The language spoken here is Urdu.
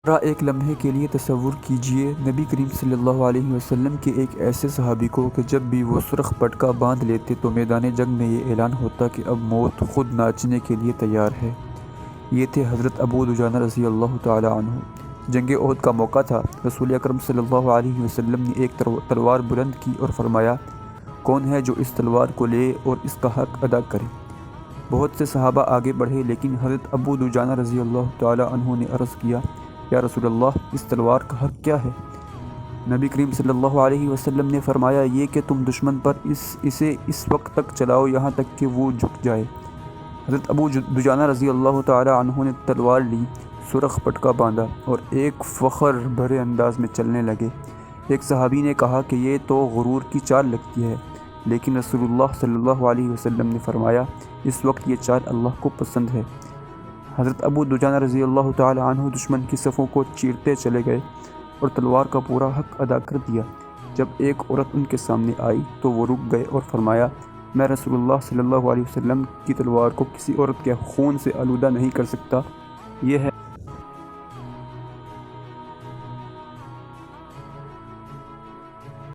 ذرا ایک لمحے کے لیے تصور کیجئے نبی کریم صلی اللہ علیہ وسلم کے ایک ایسے صحابی کو کہ جب بھی وہ سرخ پٹکا باندھ لیتے تو میدان جنگ میں یہ اعلان ہوتا کہ اب موت خود ناچنے کے لیے تیار ہے۔ یہ تھے حضرت ابو دجانہ رضی اللہ تعالی عنہ۔ جنگ احد کا موقع تھا۔ رسول اکرم صلی اللہ علیہ وسلم نے ایک تلوار بلند کی اور فرمایا، کون ہے جو اس تلوار کو لے اور اس کا حق ادا کرے؟ بہت سے صحابہ آگے بڑھے، لیکن حضرت ابو دجانہ رضی اللہ تعالی عنہ نے عرض کیا، یا رسول اللہ، اس تلوار کا حق کیا ہے؟ نبی کریم صلی اللہ علیہ وسلم نے فرمایا، یہ کہ تم دشمن پر اسے اس وقت تک چلاؤ یہاں تک کہ وہ جھک جائے۔ حضرت ابو دجانہ رضی اللہ تعالی عنہ نے تلوار لی، سرخ پٹکا باندھا اور ایک فخر بھرے انداز میں چلنے لگے۔ ایک صحابی نے کہا کہ یہ تو غرور کی چال لگتی ہے، لیکن رسول اللہ صلی اللہ علیہ وسلم نے فرمایا، اس وقت یہ چال اللہ کو پسند ہے۔ حضرت ابو دجانہ رضی اللہ تعالی عنہ دشمن کی صفوں کو چیرتے چلے گئے اور تلوار کا پورا حق ادا کر دیا۔ جب ایک عورت ان کے سامنے آئی تو وہ رک گئے اور فرمایا، میں رسول اللہ صلی اللہ علیہ وسلم کی تلوار کو کسی عورت کے خون سے آلودہ نہیں کر سکتا، یہ ہے